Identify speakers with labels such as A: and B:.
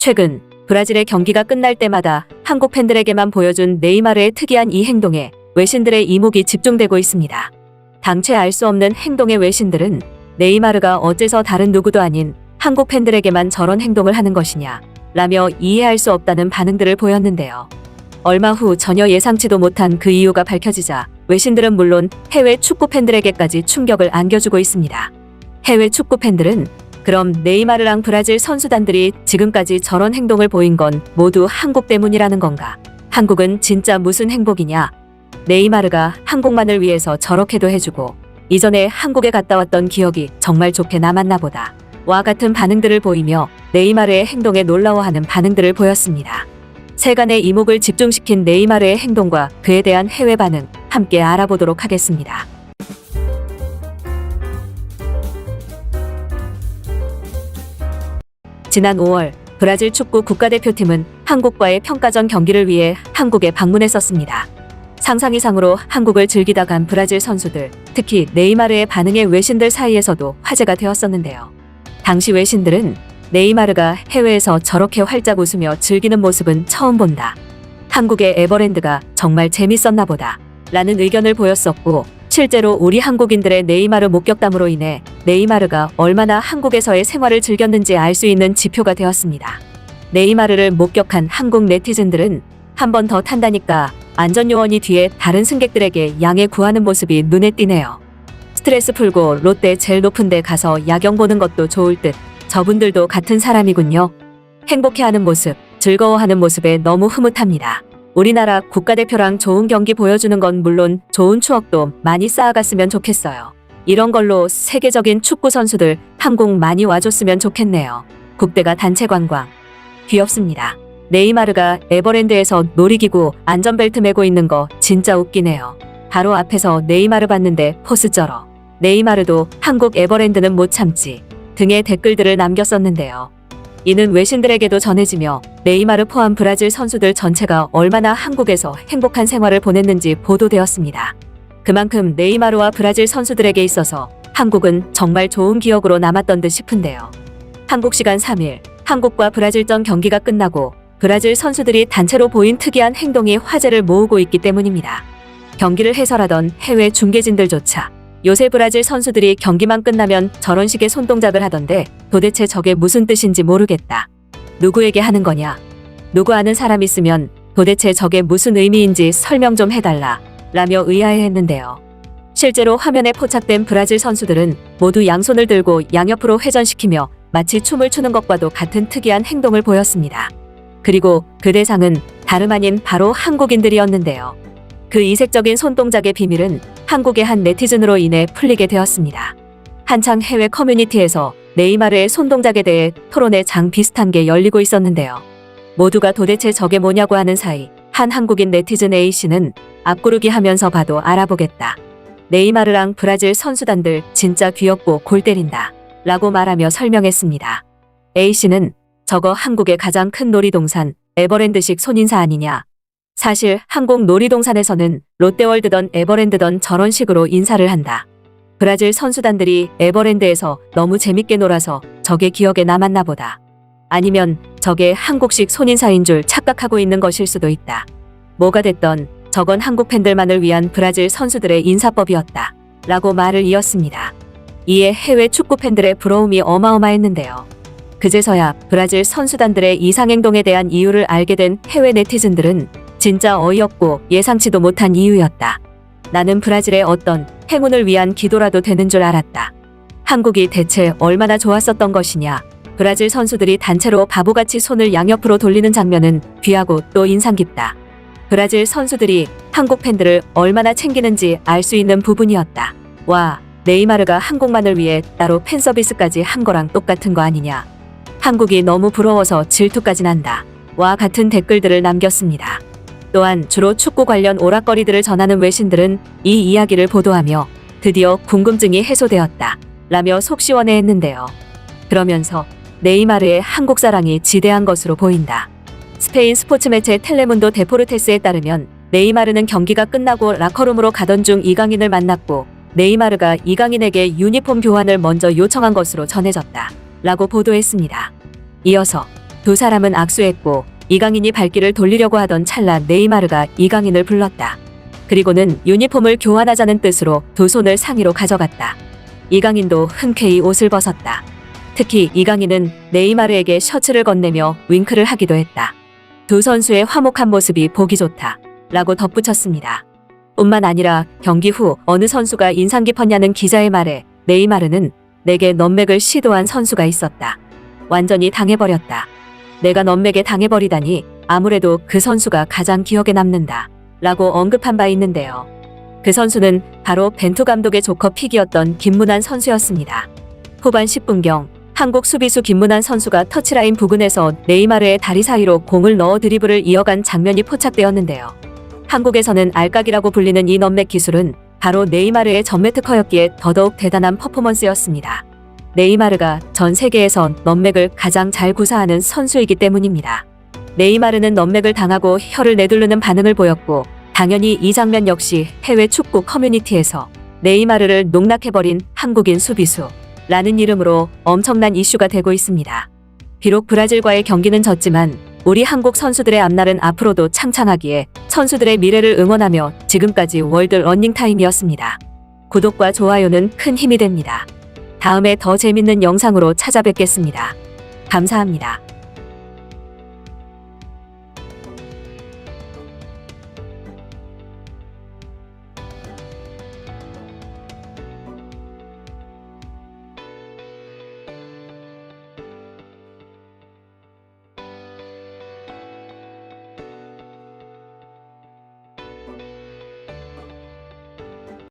A: 최근 브라질의 경기가 끝날 때마다 한국 팬들에게만 보여준 네이마르의 특이한 이 행동에 외신들의 이목이 집중되고 있습니다. 당최 알 수 없는 행동의 외신들은 네이마르가 어째서 다른 누구도 아닌 한국 팬들에게만 저런 행동을 하는 것이냐 라며 이해할 수 없다는 반응들을 보였는데요. 얼마 후 전혀 예상치도 못한 그 이유가 밝혀지자 외신들은 물론 해외 축구 팬들에게까지 충격을 안겨주고 있습니다. 해외 축구 팬들은 그럼 네이마르랑 브라질 선수단들이 지금까지 저런 행동을 보인 건 모두 한국 때문이라는 건가? 한국은 진짜 무슨 행복이냐? 네이마르가 한국만을 위해서 저렇게도 해주고 이전에 한국에 갔다 왔던 기억이 정말 좋게 남았나 보다. 와 같은 반응들을 보이며 네이마르의 행동에 놀라워하는 반응들을 보였습니다. 세간의 이목을 집중시킨 네이마르의 행동과 그에 대한 해외 반응 함께 알아보도록 하겠습니다. 지난 5월 브라질 축구 국가대표팀은 한국과의 평가전 경기를 위해 한국에 방문했었습니다. 상상 이상으로 한국을 즐기다 간 브라질 선수들, 특히 네이마르의 반응에 외신들 사이에서도 화제가 되었었는데요. 당시 외신들은 네이마르가 해외에서 저렇게 활짝 웃으며 즐기는 모습은 처음 본다. 한국의 에버랜드가 정말 재밌었나 보다. 라는 의견을 보였었고, 실제로 우리 한국인들의 네이마르 목격담으로 인해 네이마르가 얼마나 한국에서의 생활을 즐겼는지 알 수 있는 지표가 되었습니다. 네이마르를 목격한 한국 네티즌들은 한 번 더 탄다니까 안전요원이 뒤에 다른 승객들에게 양해 구하는 모습이 눈에 띄네요. 스트레스 풀고 롯데 제일 높은 데 가서 야경 보는 것도 좋을 듯 저분들도 같은 사람이군요. 행복해하는 모습, 즐거워하는 모습에 너무 흐뭇합니다. 우리나라 국가대표랑 좋은 경기 보여주는 건 물론 좋은 추억도 많이 쌓아갔으면 좋겠어요. 이런 걸로 세계적인 축구 선수들 한국 많이 와줬으면 좋겠네요. 국대가 단체 관광. 귀엽습니다. 네이마르가 에버랜드에서 놀이기구 안전벨트 메고 있는 거 진짜 웃기네요. 바로 앞에서 네이마르 봤는데 포스 쩔어. 네이마르도 한국 에버랜드는 못 참지 등의 댓글들을 남겼었는데요. 이는 외신들에게도 전해지며 네이마르 포함 브라질 선수들 전체가 얼마나 한국에서 행복한 생활을 보냈는지 보도되었습니다. 그만큼 네이마르와 브라질 선수들에게 있어서 한국은 정말 좋은 기억으로 남았던 듯 싶은데요. 한국 시간 3일 한국과 브라질전 경기가 끝나고 브라질 선수들이 단체로 보인 특이한 행동이 화제를 모으고 있기 때문입니다. 경기를 해설하던 해외 중계진들조차 요새 브라질 선수들이 경기만 끝나면 저런 식의 손동작을 하던데 도대체 저게 무슨 뜻인지 모르겠다. 누구에게 하는 거냐? 누구 아는 사람 있으면 도대체 저게 무슨 의미인지 설명 좀 해달라 라며 의아해했는데요. 실제로 화면에 포착된 브라질 선수들은 모두 양손을 들고 양옆으로 회전시키며 마치 춤을 추는 것과도 같은 특이한 행동을 보였습니다. 그리고 그 대상은 다름 아닌 바로 한국인들이었는데요. 그 이색적인 손동작의 비밀은 한국의 한 네티즌으로 인해 풀리게 되었습니다. 한창 해외 커뮤니티에서 네이마르의 손동작에 대해 토론의 장 비슷한 게 열리고 있었는데요. 모두가 도대체 저게 뭐냐고 하는 사이 한 한국인 네티즌 A씨는 앞구르기 하면서 봐도 알아보겠다. 네이마르랑 브라질 선수단들 진짜 귀엽고 골 때린다. 라고 말하며 설명했습니다. A씨는 저거 한국의 가장 큰 놀이동산 에버랜드식 손인사 아니냐. 사실 한국 놀이동산에서는 롯데월드던 에버랜드던 저런 식으로 인사를 한다. 브라질 선수단들이 에버랜드에서 너무 재밌게 놀아서 저게 기억에 남았나 보다. 아니면 저게 한국식 손인사인 줄 착각하고 있는 것일 수도 있다. 뭐가 됐던 저건 한국 팬들만을 위한 브라질 선수들의 인사법이었다. 라고 말을 이었습니다. 이에 해외 축구 팬들의 부러움이 어마어마했는데요. 그제서야 브라질 선수단들의 이상행동에 대한 이유를 알게 된 해외 네티즌들은 진짜 어이없고 예상치도 못한 이유였다. 나는 브라질의 어떤 행운을 위한 기도라도 되는 줄 알았다. 한국이 대체 얼마나 좋았었던 것이냐. 브라질 선수들이 단체로 바보같이 손을 양옆으로 돌리는 장면은 귀하고 또 인상 깊다. 브라질 선수들이 한국 팬들을 얼마나 챙기는지 알 수 있는 부분이었다. 와, 네이마르가 한국만을 위해 따로 팬 서비스까지 한 거랑 똑같은 거 아니냐. 한국이 너무 부러워서 질투까지 난다. 와 같은 댓글들을 남겼습니다. 또한 주로 축구 관련 오락거리들을 전하는 외신들은 이 이야기를 보도하며 드디어 궁금증이 해소되었다 라며 속 시원해했는데요. 그러면서 네이마르의 한국 사랑이 지대한 것으로 보인다. 스페인 스포츠 매체 텔레문도 데포르테스에 따르면 네이마르는 경기가 끝나고 라커룸으로 가던 중 이강인을 만났고 네이마르가 이강인에게 유니폼 교환을 먼저 요청한 것으로 전해졌다 라고 보도했습니다. 이어서 두 사람은 악수했고 이강인이 발길을 돌리려고 하던 찰나 네이마르가 이강인을 불렀다. 그리고는 유니폼을 교환하자는 뜻으로 두 손을 상의로 가져갔다. 이강인도 흔쾌히 옷을 벗었다. 특히 이강인은 네이마르에게 셔츠를 건네며 윙크를 하기도 했다. 두 선수의 화목한 모습이 보기 좋다 라고 덧붙였습니다. 뿐만 아니라 경기 후 어느 선수가 인상 깊었냐는 기자의 말에 네이마르는 내게 넘맥을 시도한 선수가 있었다. 완전히 당해버렸다. 내가 넘맥에 당해버리다니 아무래도 그 선수가 가장 기억에 남는다 라고 언급한 바 있는데요. 그 선수는 바로 벤투 감독의 조커 픽이었던 김문환 선수였습니다. 후반 10분경 한국 수비수 김문환 선수가 터치라인 부근에서 네이마르의 다리 사이로 공을 넣어 드리블을 이어간 장면이 포착되었는데요. 한국에서는 알까기라고 불리는 이 넘맥 기술은 바로 네이마르의 전매 특허였기에 더더욱 대단한 퍼포먼스였습니다. 네이마르가 전 세계에서 넘맥을 가장 잘 구사하는 선수이기 때문입니다. 네이마르는 넘맥을 당하고 혀를 내두르는 반응을 보였고 당연히 이 장면 역시 해외 축구 커뮤니티에서 네이마르를 농락해버린 한국인 수비수 라는 이름으로 엄청난 이슈가 되고 있습니다. 비록 브라질과의 경기는 졌지만 우리 한국 선수들의 앞날은 앞으로도 창창하기에 선수들의 미래를 응원하며 지금까지 월드 러닝타임이었습니다. 구독과 좋아요는 큰 힘이 됩니다. 다음에 더 재밌는 영상으로 찾아뵙겠습니다. 감사합니다.